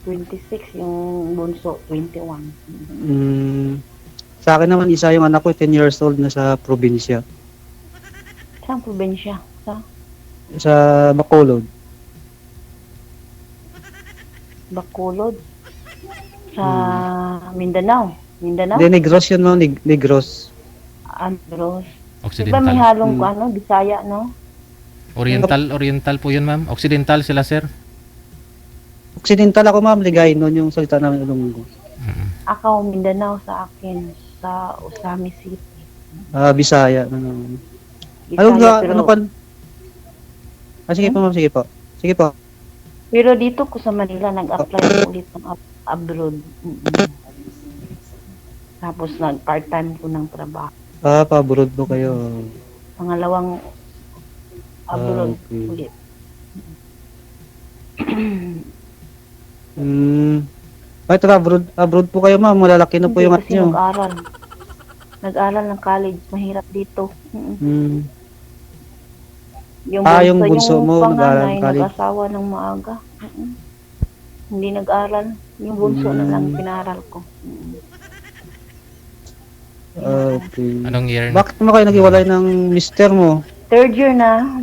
26, yung bunso, 21. Sa akin naman, isa yung anak ko, 10 years old na sa probinsya. Saan probinsya? Sa Bacolod. Bacolod? Sa Hmm. Mindanao? Hindi, Negros yun, no? Negros. Andros. Diba Occidental. may halong Bisaya, no? Oriental po yun, ma'am. Occidental sila, sir. Occidental ako, ma'am. Ligay nun yung salita namin Ilonggo. Ako, Mindanao sa akin, sa Usami City. Bisaya. Bisaya, pero, Ano pa? Sige po, ma'am. Sige po. Sige po. pero dito ko sa Manila, nag-apply ulit ng abroad. Tapos nag-part-time ko ng trabaho. Paborod po kayo. Pangalawang abroad Okay. ulit. Ay, abroad po kayo, ma'am. Malalaki na po Hindi, yung anak kasi nyo. Nag-aral ng college, mahirap dito. Yung yung bunso mo, nag-aral panganay, ng college. nag-asawa ng maaga. Hindi nag-aral. Yung bunso na lang pinaral ko. Okay. Anong year? Bakit mo kayo nag-iwalay ng mister mo? Third year na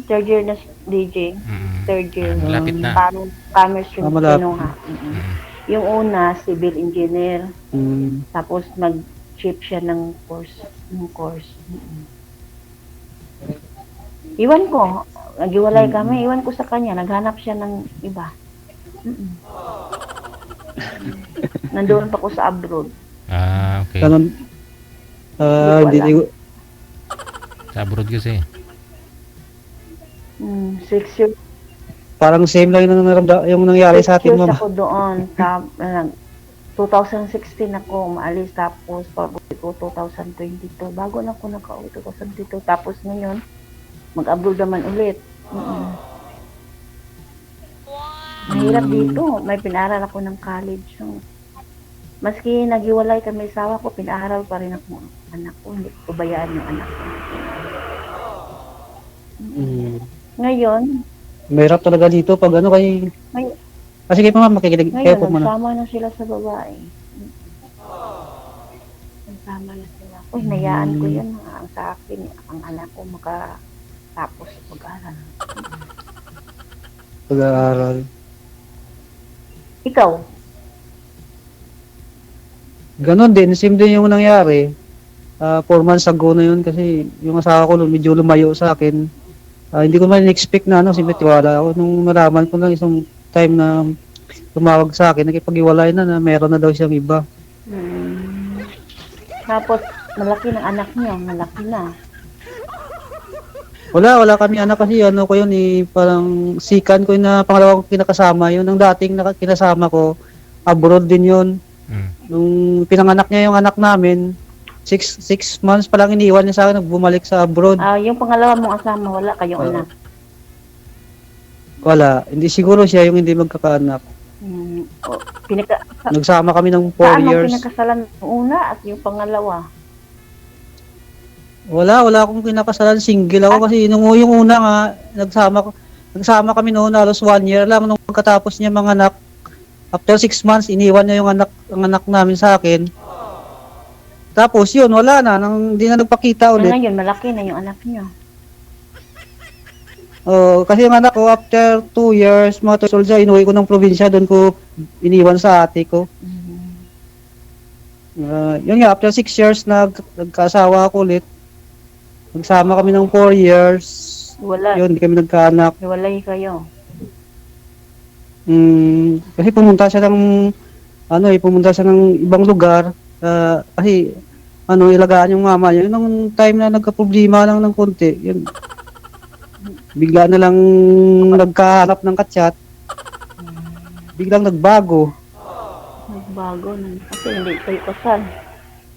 DJ. Third year. Malapit na. Commerce yung Malapit. kinuha. Yung una, civil engineer. Tapos nag-chip siya ng course. Iwan ko. Nag-iwalay kami. Iwan ko sa kanya. Naghanap siya ng iba. Nandoon pa ko sa abroad. Okay. Ganun. Hindi. Sa abroad kasi. 6 years. Parang same lang yung nangyari sa atin, 6 years ma'am. ako doon. 2016 ako umaalis. Tapos pag-uwi ko 2022. Bago na ako naka-uwi 2022. Tapos ngayon, mag-abroad naman ulit. Mahirap dito. May pinaral ako ng college. Maski naghiwalay kami asawa ko, pinaaral pa rin ako ang anak ko. Hindi ko bayaan yung anak ko. Ngayon, Mahirap talaga dito pag ano kay... sige pa, ma'am, makikinig kayo ngayon po muna. nagsama na sila sa babae. Nagsama na sila. Hinayaan ko yun. Ang sa akin, ang anak ko makatapos sa pag-aaral. Pag-aaral. Ikaw? Ganon din, same din yung nangyari. 4 months ago na yun kasi yung asawa ko medyo lumayo sa akin. Hindi ko man expect na simple tiwala ako. Nung nalaman ko lang isang time na tumawag sa akin, nakipag-iwalay na meron na daw siyang iba. Tapos, malaki ng anak niyo, malaki na. Wala kami anak kasi ko yun parang sikan ko yun na pangalawang kinakasama yun. Ang dating kinasama ko, abroad din yun. Nung pinanganak niya yung anak namin, 6 months pa lang iniwan niya sa akin, bumalik sa abroad. Yung pangalawa mong asama, wala kayong anak? Wala. Hindi siguro siya yung hindi magkakaanak. Nagsama kami ng 4 years. Saan ang pinakasalan ng una at yung pangalawa? Wala akong kinakasalan. Single ako kasi yung una nga, nagsama kami noon halos 1 year lang nung pagkatapos niya mga anak. After 6 months, iniwan niya yung anak namin sa akin. Tapos yun, wala na. Hindi na nagpakita ulit. Ngayon, malaki na yung anak niyo. Kasi yung anak ko, after 2 years, mga 2 years old siya, inuwi ko ng probinsya, doon ko iniwan sa ate ko. Yun nga, after 6 years, nagkaasawa ako ulit. Nagsama kami ng 4 years. Wala. Yun, hindi kami nagkaanak. Hiwalay kayo. Kasi pumunta siya ng ibang lugar. Kasi ilagaan yung mama niya. Nung time na nagka-problema lang ng konti, yun, bigla na lang nagkahanap ng kachat. Biglang nagbago. Kasi hindi kayo kasal.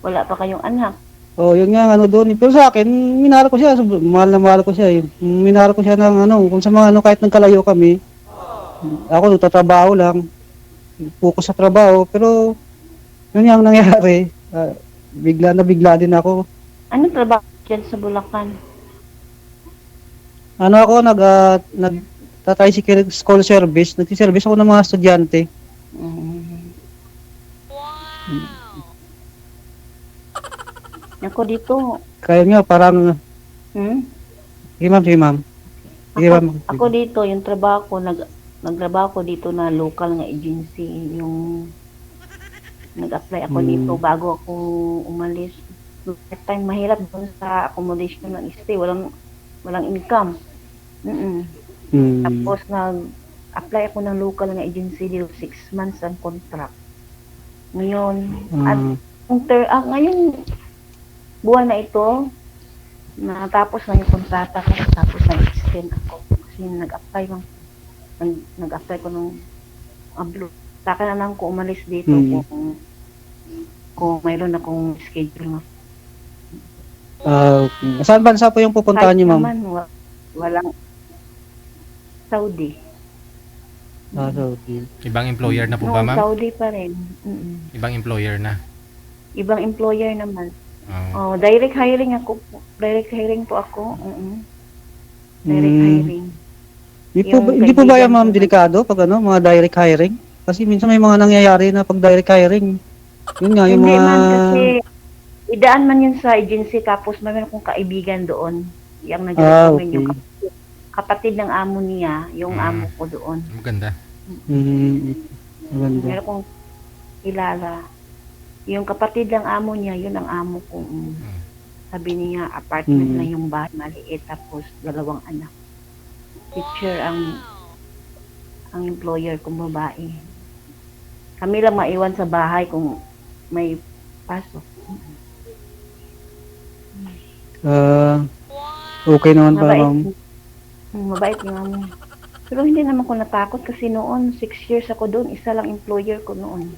Wala pa kayong anak. Yun nga doon. Pero sa akin, minahal ko siya. Mahal ko siya. Minahal ko siya ng kung sa mga kahit nagkalayo kami. Ako nagtatrabaho lang. Focus sa trabaho. Pero yun yung nangyari. Bigla din ako. Anong trabaho dyan sa Bulacan? Ako, nag-tricycle school service. Nagsiservice ako ng mga estudyante. Ako dito, Kaya nga, parang, hmm? sige ma'am, sige ma'am. Sige Ako, ma'am. ako dito, yung trabaho ko, nagtrabaho ko dito na local nga agency, yung nag-apply ako dito Hmm. bago ako umalis. That time mahirap doon sa accommodation ng stay, walang income. Mm. Hmm. Tapos nag-apply ako ng local nga agency dito, 6 months ang contract. Ngayon, at ngayon buwan na ito, natapos na yung kontrata ko, tapos nag-extend ako kasi nag-apply ko nung abroad. Sa akin na lang ko umalis dito kung mayroon akong schedule. Okay. Saan bansa po yung pupuntahan niyo, ma'am? Naman, walang Saudi. Saudi. Ibang employer na po ba, No, ma'am? Saudi pa rin. Mm-mm. Ibang employer na. Ibang employer naman. Oh. Direct hiring ako. Direct hiring po ako. Direct hiring. Hindi po ba yan, ma'am, delikado pag mga direct hiring? Kasi minsan may mga nangyayari na pag direct hiring. Yun nga, yung Hindi mga... man kasi idaan man yun sa agency tapos may meron kong kaibigan doon. Yung nag-recommend yung kapatid ng amo niya, yung amo ko doon. Maganda. Maganda. Meron kong kilala. Yung kapatid ng amo niya, yun ang amo ko. Sabi niya, apartment na yung bahay, maliit, tapos 2 anak. Teacher ang employer kong babae. Kami lang maiwan sa bahay kung may pasok. Okay naman pa, ma'am. Mabait yung amo. Pero hindi naman ko natakot kasi noon, 6 years ako doon, isa lang employer ko noon.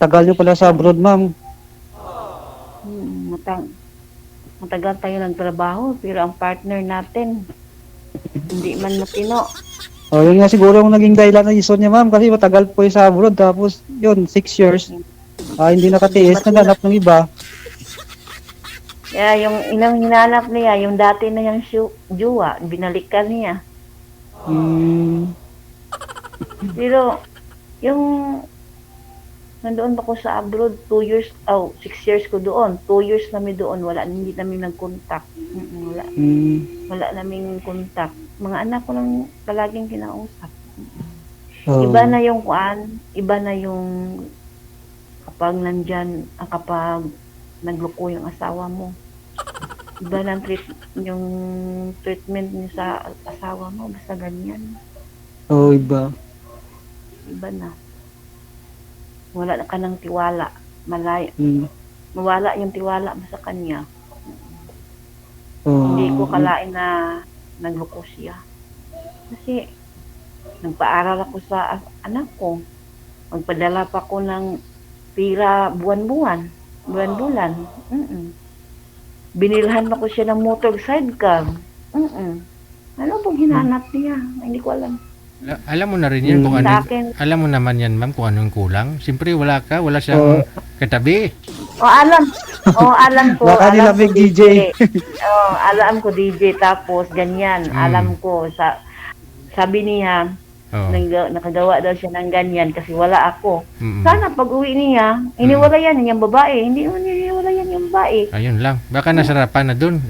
Tagal nyo pala sa abroad, ma'am. Matagal tayo nagtrabaho, pero ang partner natin, hindi man matino. Yun nga siguro yung naging dahilan na reason niya, ma'am, kasi matagal po yung sa abroad, tapos yun, 6 years. Hindi nakatiis, naghanap ng iba. Kaya yung inang hinanap niya, yung dati na yung juwa, binalikan niya. Pero, yung nandoon pa ko sa abroad, 6 years ko doon. 2 years kami doon, hindi namin nag-contact. Wala naming contact. Mga anak ko lang palaging kinausap. Iba na yung iba na yung kapag nandyan, kapag nagloko yung asawa mo. Iba ng yung treatment niya sa asawa mo, basta ganyan. Iba. Iba na. Wala na ka ng tiwala. Mawala yung tiwala mo sa kanya. Hindi ko kalain na nagloko siya. Kasi nagpaaral ako sa anak ko. Magpadala pa ko ng pira buwan-buwan. Binilhan ako siya ng motor sidecar. Ano pong hinanap niya? Hindi ko alam. Alam mo na rin yan kung ano. Alam mo naman yan, ma'am, kung anong kulang. Siyempre wala siyang katabi. Alam ko. Baka nilamig DJ. Alam ko DJ, tapos ganyan. Alam ko sabi niya, nakagawa daw siya ng ganyan kasi wala ako. Sana pag uwi niya, iniwalayan yung babae. Hindi naman iniwalayan yung babae. Ayun lang. Baka nasarapan na dun.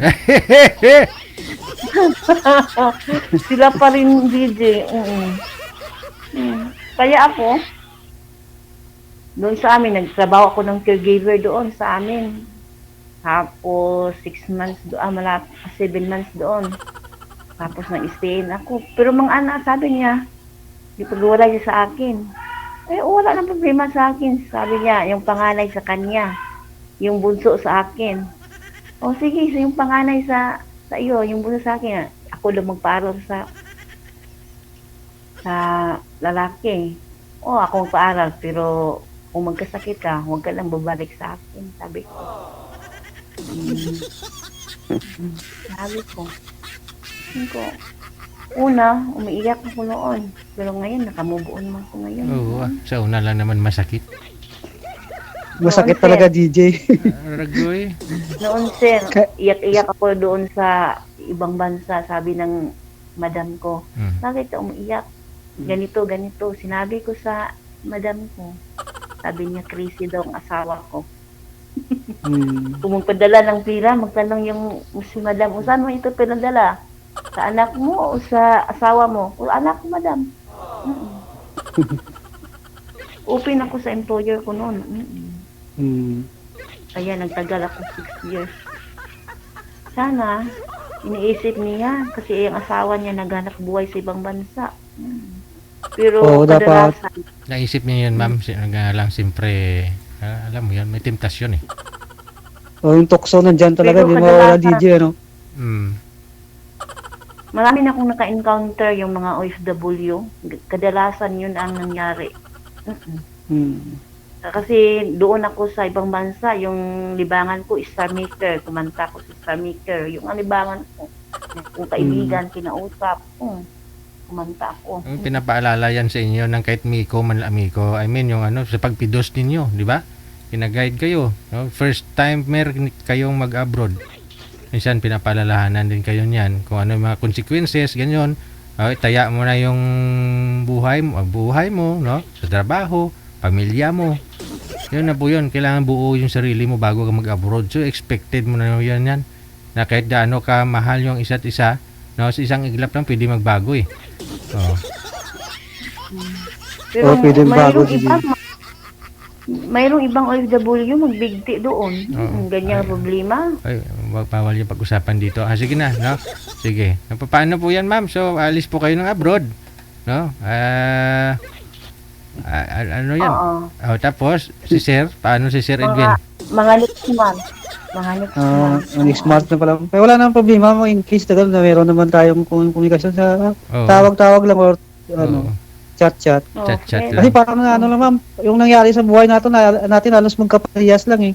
Sila pa rin DJ. Kaya ako, doon sa amin, nagtrabaho ako ng caregiver doon sa amin. Tapos 6 months doon, 7 months doon. Tapos nag-stayin ako. Pero mga anak, sabi niya, di pag-wala niya sa akin. Wala nang problema sa akin. Sabi niya, yung panganay sa kanya. Yung bunso sa akin. Sige, yung panganay sa iyo, yung bunso sa akin. Ako lang magpaaral sa lalaki. Ako magpaaral, pero kung magkasakit ka, huwag ka lang babalik sa akin. Sabi ko. Una, umiiyak ako noon. Pero ngayon, nakamove on mo ako ngayon. Oo, sa una lang naman masakit. Masakit talaga, DJ. Ragoy. Noon, sir, iyak-iyak ako doon sa ibang bansa. Sabi ng madam ko, bakit ka umiiyak? Ganito. Sinabi ko sa madam ko. Sabi niya, crazy daw ang asawa ko. Kung magpadala ng pira, magtanong yung si madam, o saan mo ito pinadala? Sa anak mo o sa asawa mo? O anak ko, madam. Open ako sa employer ko noon. Kaya nagtagal ako 6 years. Sana, iniisip niya kasi yung asawa niya naghanap buhay sa ibang bansa. Pero Oo, dapat. kadalasan, Naisip niyo yun, ma'am. Nga lang, siyempre, alam mo yan, may temptasyon eh. O yung tukso nandyan talaga, Pero di mawala kadalasan- DJ, ano? marami na akong naka-encounter yung mga OFW. Kadalasan yun ang nangyari. Kasi doon ako sa ibang bansa, yung libangan ko is Star Maker. Kumanta ko sa Star Maker. Yung libangan ko, kung kaibigan, kinausap, kumanta ako. Pinapaalala yan sa inyo ng kahit Miko, Manlamiko. I mean, yung sa pagpidos ninyo, di ba? Pinaguide kayo. No? First time kayong mag-abroad. Minsan, pinapaalalahanan din kayo niyan. Kung ano yung mga consequences, ganyan. Taya mo na yung buhay mo, no? Sa trabaho, pamilya mo. Yun na po yun. Kailangan buo yung sarili mo bago ka mag-abroad. So, expected mo na yan. Na kahit gaano ka mahal yung isa't isa, no? Sa isang iglap lang, pwede magbago eh. Pero pwede bago, mayroong ibang OFW magbigti doon. Ganyang problema. Ay, bawal yung pag-usapan dito. Sige na, no? Sige. Paano po yan, ma'am? So, alis po kayo ng abroad. No? Ano yan? Oo. Tapos, si Sir? Paano si Sir Edwin? Mga next month. Mga next month. Next month na pala. Pero wala nang problema mo in case na meron naman tayong komunikasyon sa tawag-tawag lang or chat-chat. Chat-chat Kasi lang. parang ano naman, yung nangyari sa buhay natin halos magkaparehas lang eh.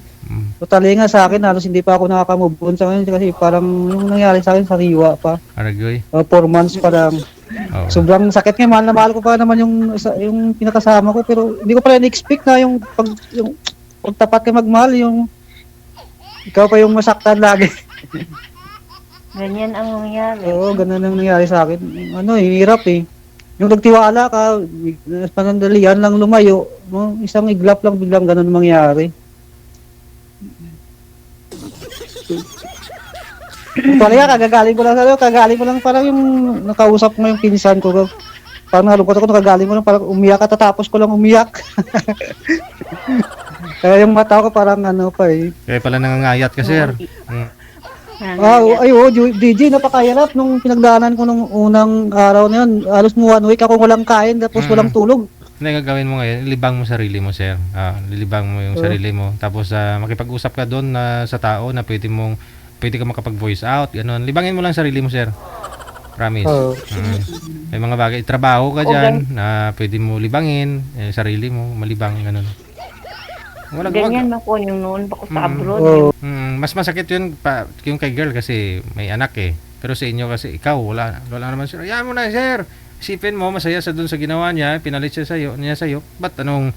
Totally nga sa akin, halos hindi pa ako nakaka-move on sa ngayon kasi parang yung nangyari sa akin, sariwa pa. Aragoy. 4 months pa lang. Sobrang sakit nga, mahal na mahal ko pa naman yung pinakasama ko pero hindi ko pala in-expect na yung pagtapat ka magmahal, yung ikaw pa yung masaktan lagi. Ganyan ang nangyari. Oo, ganun ang nangyari sa akin. Hirap eh. Yung nagtiwala ka, panandalian lang lumayo, no? Isang iglap lang biglang ganun mangyari. Talaga, kagagaling ko lang parang yung nakausap mo yung pinsan ko. Parang nalungkot ako, nakagaling ko lang, parang umiyak at tatapos ko lang umiyak. Kaya yung mata ko parang pa eh. Kaya pala nangangayat ka, Sir. DJ, napakahirap nung pinagdaanan ko nung unang araw na yun. Halos mo 1 week ako walang kain tapos walang tulog. Hindi, gagawin mo ngayon, libang mo sarili mo, Sir. Lilibang mo yung sarili mo. Tapos makipag-usap ka doon sa tao na pwede ka makapag-voice out. Ganun. Libangin mo lang sarili mo, Sir. Promise. May mga bagay, trabaho ka dyan na pwede mo libangin, sarili mo, malibang, ganun. Ganyan na po yung noon pa ko sa abroad. Mas masakit yun yung kay girl kasi may anak eh. Pero sa inyo kasi ikaw, wala naman, Sir. Yan mo na, Sir. Isipin mo, masaya sa dun sa ginawa niya, pinalit niya sa'yo. Ba't anong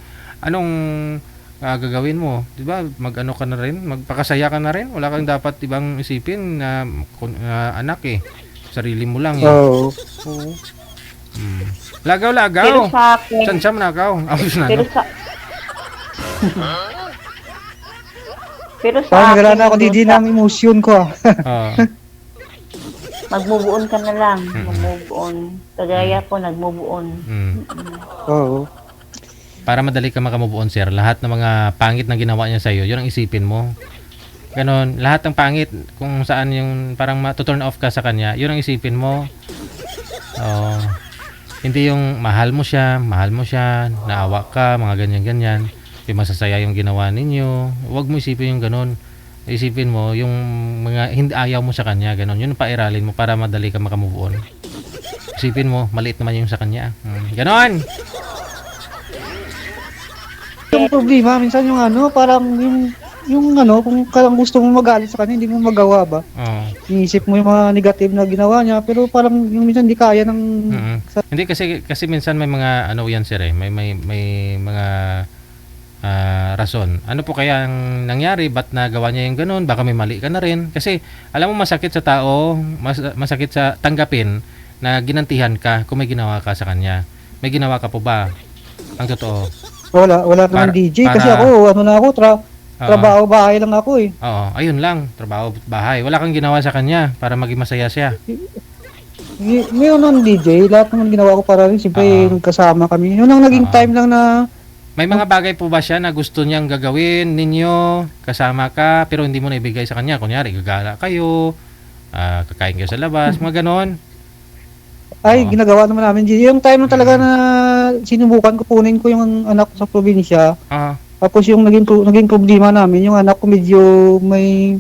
gagawin mo? Diba? Mag-ano ka na rin? Magpakasaya ka na rin? Wala kang dapat ibang isipin na anak eh. Sarili mo lang eh. Oo. Lagaw. Pero sa akin, Sansam nakaw. pero sa Parang akin, nagala na ako DJ ng emosyon ko mag-move on ka na lang. Mag-move on. Kagaya ko, nag-move on. Oo. Para madali ka makamove on, Sir, lahat ng mga pangit na ginawa niya sa'yo, yun ang isipin mo. Ganon, lahat ng pangit, kung saan yung parang to-turn off ka sa kanya, yun ang isipin mo. Hindi yung mahal mo siya, naawa ka, mga ganyan-ganyan. Yung masasaya yung ginawa ninyo. Huwag mo isipin yung ganon. Isipin mo yung mga hindi ayaw mo sa kanya, ganon. Yun ang pairalin mo para madali ka makamove on. Isipin mo, maliit naman yung sa kanya. Ganon! Yung problema, minsan yung parang kung kalang gusto mo magalit sa kanya, hindi mo magawa ba? Iisip mo yung mga negative na ginawa niya, pero parang yung minsan hindi kaya ng... Hindi kasi minsan may mga yan, Sir eh. May mga rason. Ano po kaya ang nangyari? Ba't nagawa niya yung ganun? Baka may mali ka na rin. Kasi alam mo masakit sa tao, masakit sa tanggapin na ginantihan ka kung may ginawa ka sa kanya. May ginawa ka po ba? Ang totoo. Wala naman DJ kasi ako Oo. trabaho, bahay lang ako eh. Oo, ayun lang, trabaho at bahay. Wala kang ginawa sa kanya para maging masaya siya. Ngayon nun, DJ, lahat naman ginawa ko para rin, siyempre, Oo. nagkasama kami. Yun ang naging Oo. time lang na, May mga bagay po ba siya na gusto niyang gagawin ninyo, kasama ka, pero hindi mo na ibigay sa kanya? Kunyari, gagala kayo, kakain kayo sa labas, mga ganon. Oo. ginagawa naman namin, DJ. Yung time na talaga na sinubukan ko, kunin ko yung anak ko sa probinsya. Ah, Tapos yung naging problema namin, yung anak ko medyo may,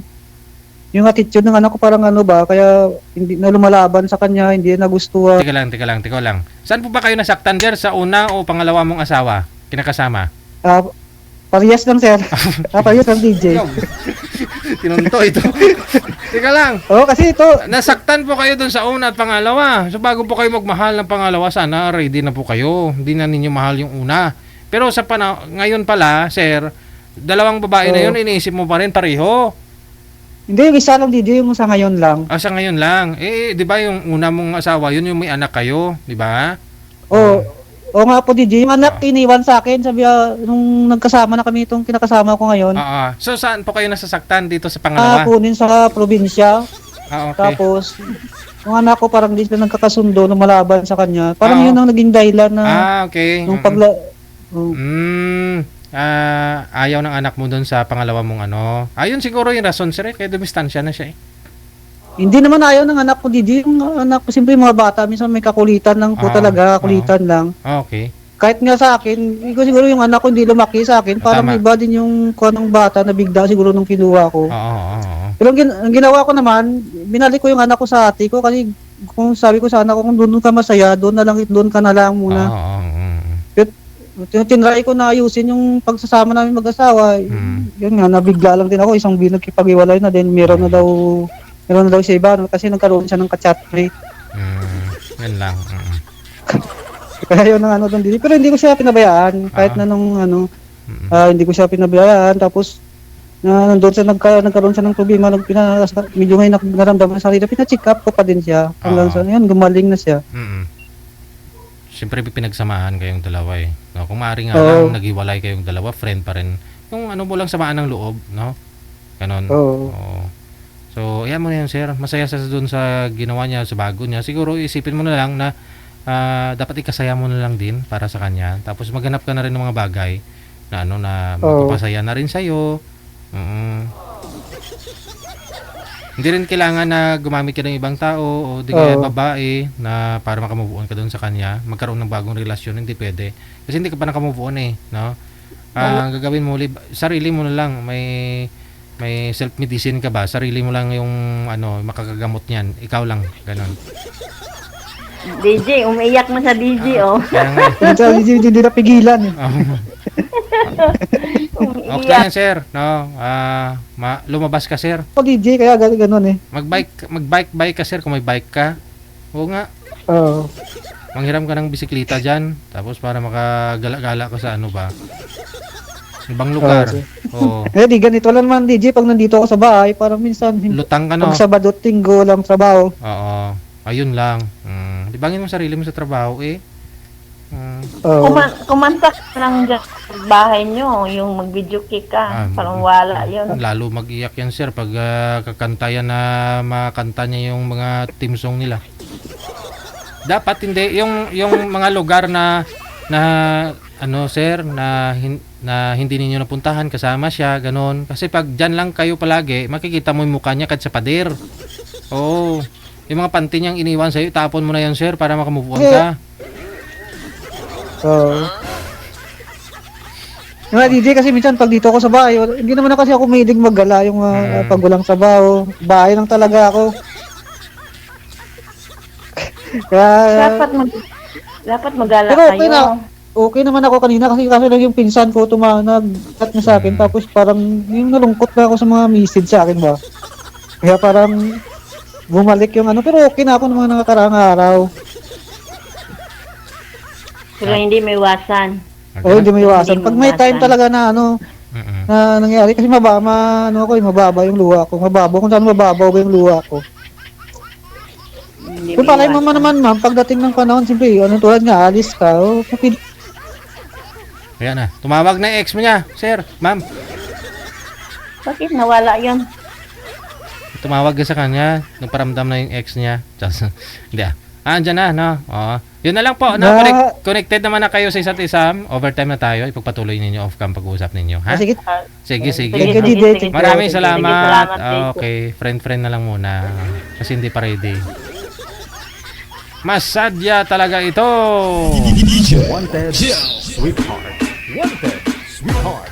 yung attitude ng anak ko parang ano ba, kaya hindi na lumalaban sa kanya, hindi na nagustuhan. teka lang. Saan po ba kayo nasaktan, sir? Sa una o pangalawa mong asawa? Kinakasama? Parehas lang, sir. Parehas lang, DJ. Tinunto ito. Teka lang. Oo, kasi ito, Nasaktan po kayo dun sa una at pangalawa. So bago po kayo magmahal ng pangalawa, sana ready na po kayo. Hindi na ninyo mahal yung una. Pero ngayon pala, sir, dalawang babae na Oo. yun, iniisip mo pa rin pareho. hindi, yung isa lang, DJ, yung sa ngayon lang. Sa ngayon lang. Di ba yung una mong asawa, yun yung may anak kayo, di ba? Oo nga po, DJ. Yung anak, iniwan sa akin. Sabi, nung nagkasama na kami itong kinakasama ko ngayon. So saan po kayo nasasaktan dito sa pangalawa? Kunin sa probinsya. Okay. Tapos, yung anak ko parang di sila nagkakasundo, lumalaban sa kanya. Parang Oo. yun ang naging dahilan na Okay. nung Ayaw ng anak mo dun sa pangalawa mong ano. Ayun siguro yung rason, sir. Kaya dumistansya na siya eh. hindi naman ayaw ng anak ko, DJ. Yung anak ko, siyempre yung mga bata, minsan may kakulitan lang po talaga, kakulitan lang. Okay. Kahit nga sa akin, siguro yung anak ko hindi lumaki sa akin, parang Tama. iba din yung kanong bata na bigla siguro nung kinuha ko. Oo. Pero ang ginawa ko naman, binalik ko yung anak ko sa ate ko kasi kung sabi ko sa anak ko, kung doon ka masaya, doon ka na lang muna. Oo. Tinry ko na ayusin yung pagsasama namin mag-asawa. Yun nga, nabigla lang din ako. Isang bilang kipag-iwalay na din. Meron na daw siya iba. Kasi nagkaroon siya ng ka-chat rate. Yan lang. Kaya yun ang ano doon din. Pero hindi ko siya pinabayaan. Kahit na nung ano, hindi ko siya pinabayaan. Tapos, nandun siya, nagkaroon siya ng problema. Medyo ngayon naramdaman sa sarili. Pina-check up ko pa din siya. Hanggang sa, yun, gumaling na siya. Siyempre pinagsamahan kayong dalawa eh. No, kung maaari nga lang, naghiwalay kayong dalawa, friend pa rin. Yung ano mo lang samaan ng loob, no? Ganon. Oo. So, ayan mo na yun, sir. Masaya sa doon sa ginawa niya, sa bago niya. Siguro, isipin mo na lang na dapat ikasaya mo na lang din para sa kanya. Tapos maghanap ka na rin ng mga bagay na ano na magpapasaya na rin sa'yo. Hindi rin kailangan na gumamit ka ng ibang tao o di kaya babae na para makamove on ka doon sa kanya, magkaroon ng bagong relasyon, hindi pwede. Kasi hindi ka pa nakamove on eh, no? Ang gagawin mo, sarili mo na lang, may self-medicine ka ba? Sarili mo lang yung ano, makakagamot niyan. Ikaw lang, ganun. DJ, umiiyak na sa DJ, oh. Kaya nga, Hindi na pigilan. okay yan, sir. No? Lumabas ka, sir. DJ, kaya ganun eh. Mag-bike ka, sir, kung may bike ka. Oo nga. Oo. Manghiram ka ng bisikleta dyan. Tapos para makagala-gala ka sa ano ba? Ibang lugar. Oo. Di ganito lang naman, DJ, pag nandito ako sa bahay, parang minsan, Lutang ka, no? pag Sabado, Linggo, lang trabaho. Oo. Ayun lang. Libangin mo sarili mo sa trabaho, eh. Kumantak lang dyan sa bahay nyo, yung mag-video cake ka. Parang wala yun. Lalo mag-iyak yan, sir, pag kakanta yan na makanta niya yung mga team song nila. Dapat hindi yung mga lugar na ano, sir, na hindi ninyo napuntahan, kasama siya, ganon. Kasi pag dyan lang kayo palagi, makikita mo yung mukha niya kahit sa pader. Oo. Yung mga panty niyang iniwan sa'yo, tapon mo na yan, sir, para makamove on ka. Yung DJ, kasi minsan pag dito ako sa bahay, hindi naman na kasi ako mahilig maggala yung pag walang trabaho. Bahay lang talaga ako. Kaya, Dapat magala pero okay kayo. okay naman ako kanina kasi lang yung pinsan ko nag-chat na sa akin, tapos parang yung nalungkot na ako sa mga message sa akin ba. Kaya parang bumalik yung ano, pero okay na ako ng mga nakakaraang araw. Pero hindi may iwasan. Hindi may iwasan. Pag may time talaga na ano, na nangyari, kasi mababa yung luha ko. Mababaw, kung saan mababaw ba yung luha ko. Hindi Kung may palay mo iwasan. naman, ma'am, pagdating ng panahon, siyempre, tulad nga, alis ka, Ayan na. Tumawag na yung ex mo niya, sir, ma'am. Bakit nawala yun? Tumawag ka sa kanya, nagparamdam na yung ex niya. Hindi ah. Andyan na, no? Oo. Yun na lang po. No? Connected naman na kayo sa isa't isa. Overtime na tayo. Ipagpatuloy ninyo off-cam pag-uusap ninyo. Ha? Sige. Sige, sige. Thank you, DJ. Maraming salamat. Thank you. Okay. Friend-friend na lang muna. Kasi hindi pa ready. Masadya talaga ito. Wanted, sweetheart. Wanted, sweetheart.